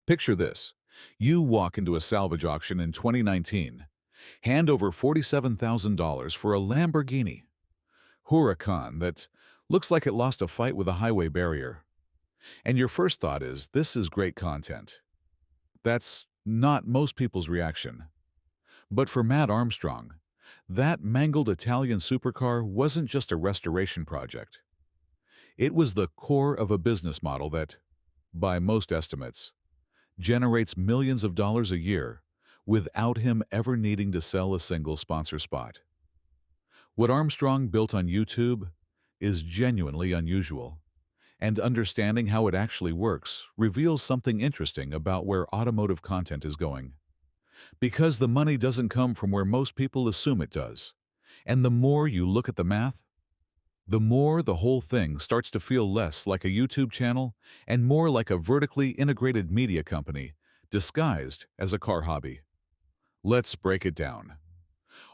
Picture this. You walk into a salvage auction in 2019, hand over $47,000 for a Lamborghini Huracan that looks like it lost a fight with a highway barrier. And your first thought is, this is great content. That's not most people's reaction. But for Matt Armstrong, that mangled Italian supercar wasn't just a restoration project. It was the core of a business model that, by most estimates, generates millions of dollars a year without him ever needing to sell a single sponsor spot. What Armstrong built on YouTube is genuinely unusual, and understanding how it actually works reveals something interesting about where automotive content is going. Because the money doesn't come from where most people assume it does. And the more you look at the math, the more the whole thing starts to feel less like a YouTube channel and more like a vertically integrated media company disguised as a car hobby. Let's break it down.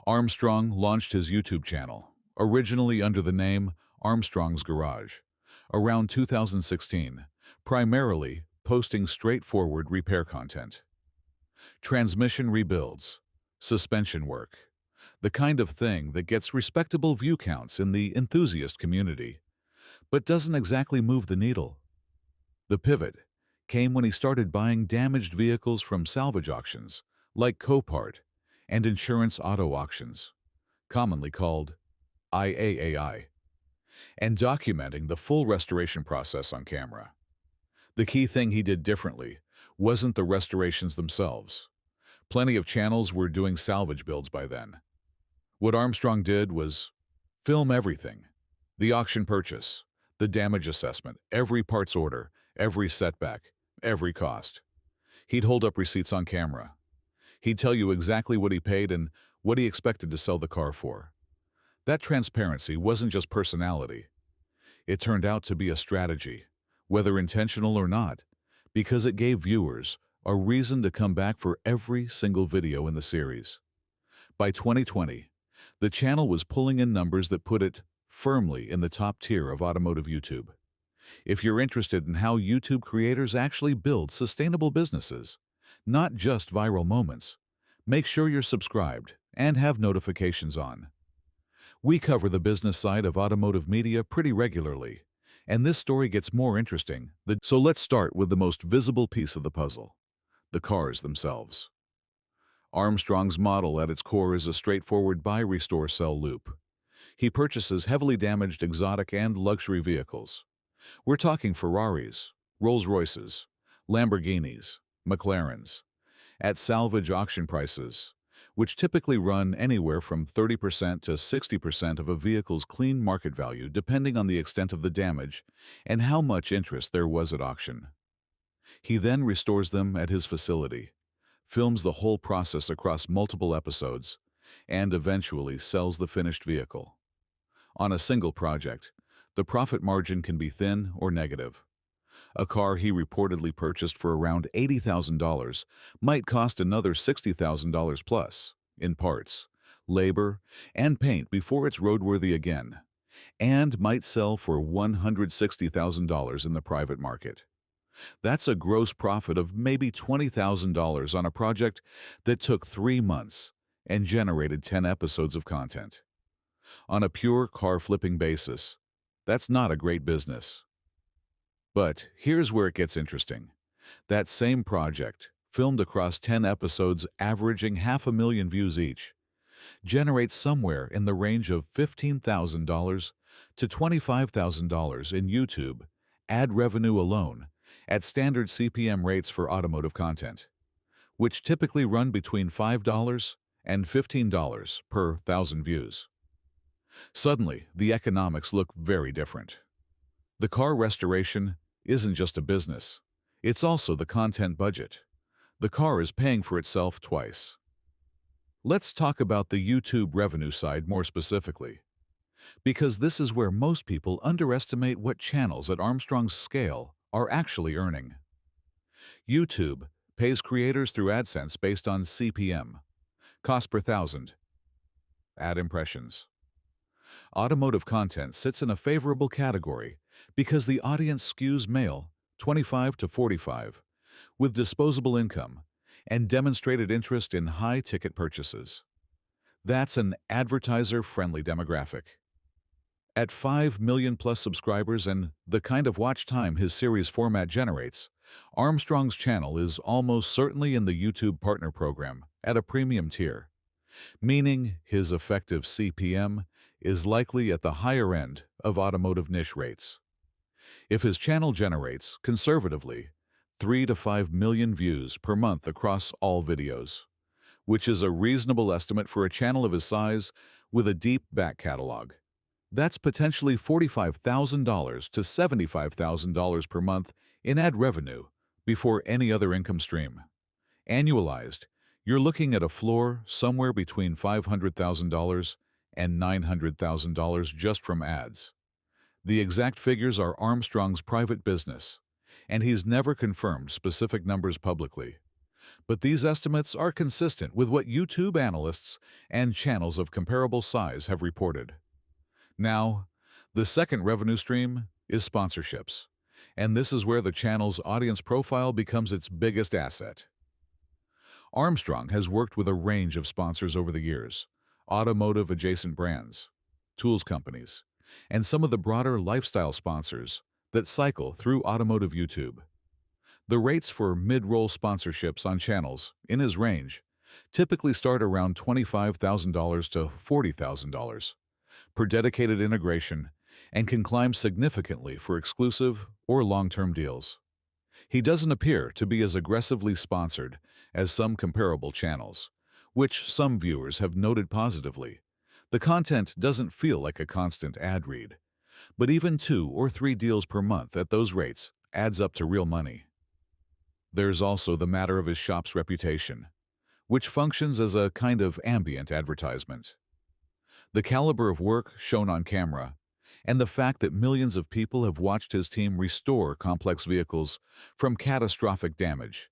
Armstrong launched his YouTube channel, originally under the name Armstrong's Garage, around 2016, primarily posting straightforward repair content. Transmission rebuilds, suspension work, the kind of thing that gets respectable view counts in the enthusiast community, but doesn't exactly move the needle. The pivot came when he started buying damaged vehicles from salvage auctions, like Copart, and insurance auto auctions, commonly called IAAI, and documenting the full restoration process on camera. The key thing he did differently wasn't the restorations themselves. Plenty of channels were doing salvage builds by then. What Armstrong did was film everything: the auction purchase, the damage assessment, every parts order, every setback, every cost. He'd hold up receipts on camera. He'd tell you exactly what he paid and what he expected to sell the car for. That transparency wasn't just personality. It turned out to be a strategy, whether intentional or not, because it gave viewers a reason to come back for every single video in the series. By 2020, the channel was pulling in numbers that put it firmly in the top tier of automotive YouTube. If you're interested in how YouTube creators actually build sustainable businesses, not just viral moments, make sure you're subscribed and have notifications on. We cover the business side of automotive media pretty regularly, and this story gets more interesting. So let's start with the most visible piece of the puzzle: the cars themselves. Armstrong's model at its core is a straightforward buy, restore, sell loop. He purchases heavily damaged exotic and luxury vehicles. We're talking Ferraris, Rolls-Royces, Lamborghinis, McLarens, at salvage auction prices, which typically run anywhere from 30% to 60% of a vehicle's clean market value depending on the extent of the damage and how much interest there was at auction. He then restores them at his facility, films the whole process across multiple episodes, and eventually sells the finished vehicle. On a single project, the profit margin can be thin or negative. A car he reportedly purchased for around $80,000 might cost another $60,000 plus in parts, labor, and paint before it's roadworthy again, and might sell for $160,000 in the private market. That's a gross profit of maybe $20,000 on a project that took 3 months and generated 10 episodes of content. On a pure car flipping basis, that's not a great business. But here's where it gets interesting. That same project, filmed across 10 episodes averaging 500,000 views each, generates somewhere in the range of $15,000 to $25,000 in YouTube ad revenue alone at standard CPM rates for automotive content, which typically run between $5 and $15 per 1,000 views. Suddenly, the economics look very different. The car restoration isn't just a business, it's also the content budget. The car is paying for itself twice. Let's talk about the YouTube revenue side more specifically, because this is where most people underestimate what channels at Armstrong's scale are actually earning. YouTube pays creators through AdSense based on CPM, cost per thousand, ad impressions. Automotive content sits in a favorable category because the audience skews male, 25 to 45, with disposable income and demonstrated interest in high-ticket purchases. That's an advertiser-friendly demographic. At 5 million plus subscribers and the kind of watch time his series format generates, Armstrong's channel is almost certainly in the YouTube Partner Program at a premium tier, meaning his effective CPM is likely at the higher end of automotive niche rates. If his channel generates, conservatively, 3 to 5 million views per month across all videos, which is a reasonable estimate for a channel of his size with a deep back catalog, that's potentially $45,000 to $75,000 per month in ad revenue before any other income stream. Annualized, you're looking at a floor somewhere between $500,000 and $900,000 just from ads. The exact figures are Armstrong's private business, and he's never confirmed specific numbers publicly. But these estimates are consistent with what YouTube analysts and channels of comparable size have reported. Now, the second revenue stream is sponsorships, and this is where the channel's audience profile becomes its biggest asset. Armstrong has worked with a range of sponsors over the years, automotive-adjacent brands, tools companies, and some of the broader lifestyle sponsors that cycle through automotive YouTube. The rates for mid-roll sponsorships on channels in his range typically start around $25,000 to $40,000 per dedicated integration and can climb significantly for exclusive or long-term deals. He doesn't appear to be as aggressively sponsored as some comparable channels, which some viewers have noted positively. The content doesn't feel like a constant ad read, but even 2 or 3 deals per month at those rates adds up to real money. There's also the matter of his shop's reputation, which functions as a kind of ambient advertisement. The caliber of work shown on camera, and the fact that millions of people have watched his team restore complex vehicles from catastrophic damage,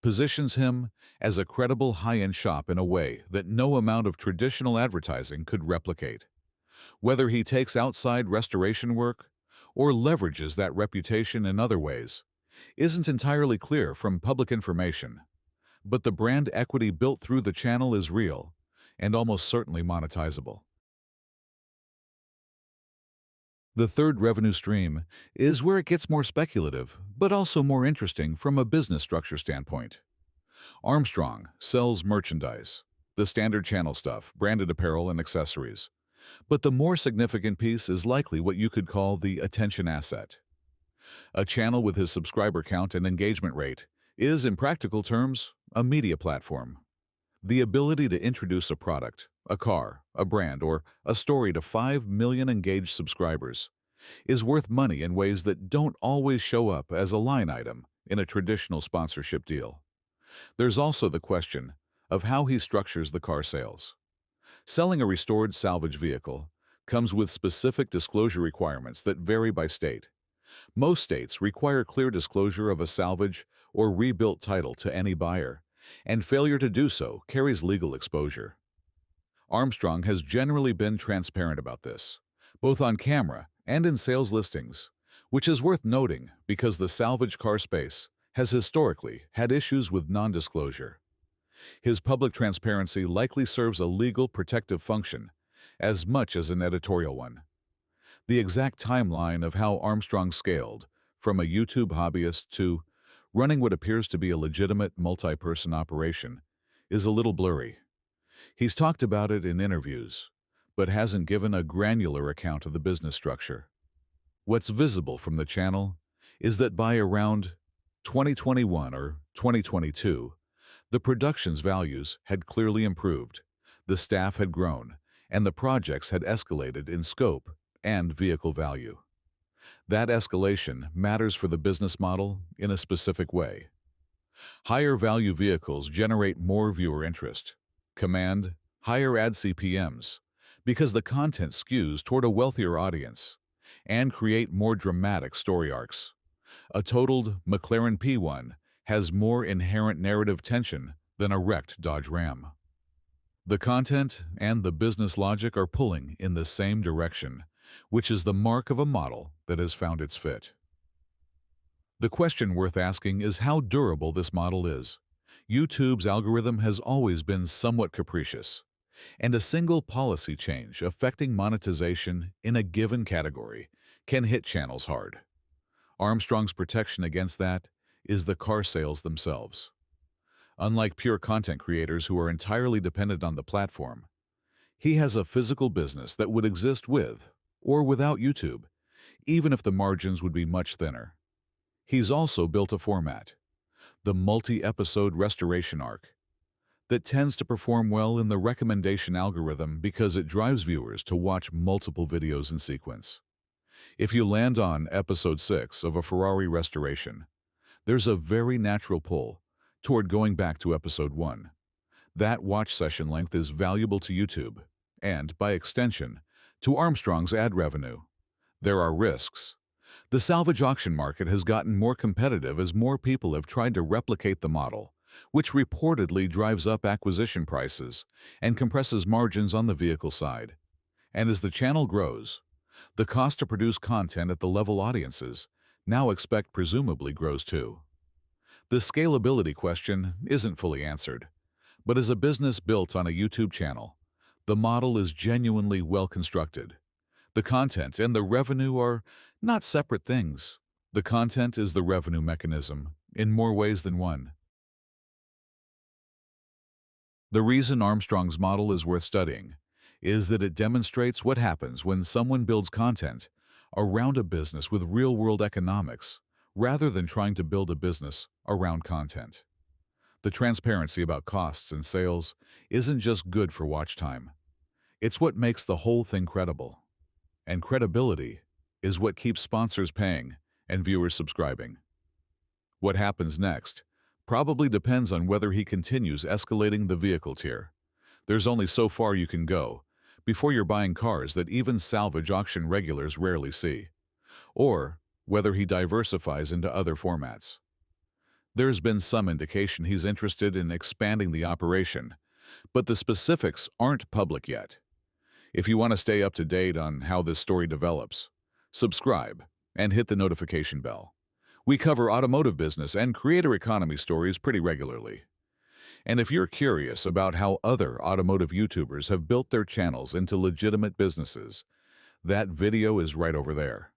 positions him as a credible high-end shop in a way that no amount of traditional advertising could replicate. Whether he takes outside restoration work or leverages that reputation in other ways isn't entirely clear from public information, but the brand equity built through the channel is real and almost certainly monetizable. The third revenue stream is where it gets more speculative, but also more interesting from a business structure standpoint. Armstrong sells merchandise, the standard channel stuff, branded apparel and accessories. But the more significant piece is likely what you could call the attention asset. A channel with his subscriber count and engagement rate is, in practical terms, a media platform. The ability to introduce a product, a car, a brand, or a story to 5 million engaged subscribers is worth money in ways that don't always show up as a line item in a traditional sponsorship deal. There's also the question of how he structures the car sales. Selling a restored salvage vehicle comes with specific disclosure requirements that vary by state. Most states require clear disclosure of a salvage or rebuilt title to any buyer, and failure to do so carries legal exposure. Armstrong has generally been transparent about this, both on camera and in sales listings, which is worth noting because the salvage car space has historically had issues with non-disclosure. His public transparency likely serves a legal protective function as much as an editorial one. The exact timeline of how Armstrong scaled from a YouTube hobbyist to running what appears to be a legitimate multi-person operation is a little blurry. He's talked about it in interviews, but hasn't given a granular account of the business structure. What's visible from the channel is that by around 2021 or 2022, the production's values had clearly improved, the staff had grown, and the projects had escalated in scope and vehicle value. That escalation matters for the business model in a specific way. Higher value vehicles generate more viewer interest, command higher ad CPMs because the content skews toward a wealthier audience, and create more dramatic story arcs. A totaled McLaren P1 has more inherent narrative tension than a wrecked Dodge Ram. The content and the business logic are pulling in the same direction, which is the mark of a model that has found its fit. The question worth asking is how durable this model is. YouTube's algorithm has always been somewhat capricious, and a single policy change affecting monetization in a given category can hit channels hard. Armstrong's protection against that is the car sales themselves. Unlike pure content creators who are entirely dependent on the platform, he has a physical business that would exist with or without YouTube, even if the margins would be much thinner. He's also built a format, the multi-episode restoration arc, that tends to perform well in the recommendation algorithm because it drives viewers to watch multiple videos in sequence. If you land on episode 6 of a Ferrari restoration, there's a very natural pull toward going back to episode 1. That watch session length is valuable to YouTube and, by extension, to Armstrong's ad revenue. There are risks. The salvage auction market has gotten more competitive as more people have tried to replicate the model, which reportedly drives up acquisition prices and compresses margins on the vehicle side. And as the channel grows, the cost to produce content at the level audiences now expect presumably grows too. The scalability question isn't fully answered, but as a business built on a YouTube channel, the model is genuinely well constructed. The content and the revenue are not separate things. The content is the revenue mechanism in more ways than one. The reason Armstrong's model is worth studying is that it demonstrates what happens when someone builds content around a business with real-world economics rather than trying to build a business around content. The transparency about costs and sales isn't just good for watch time. It's what makes the whole thing credible. And credibility is what keeps sponsors paying and viewers subscribing. What happens next probably depends on whether he continues escalating the vehicle tier. There's only so far you can go before you're buying cars that even salvage auction regulars rarely see, or whether he diversifies into other formats. There's been some indication he's interested in expanding the operation, but the specifics aren't public yet. If you want to stay up to date on how this story develops, subscribe and hit the notification bell. We cover automotive business and creator economy stories pretty regularly. And if you're curious about how other automotive YouTubers have built their channels into legitimate businesses, that video is right over there.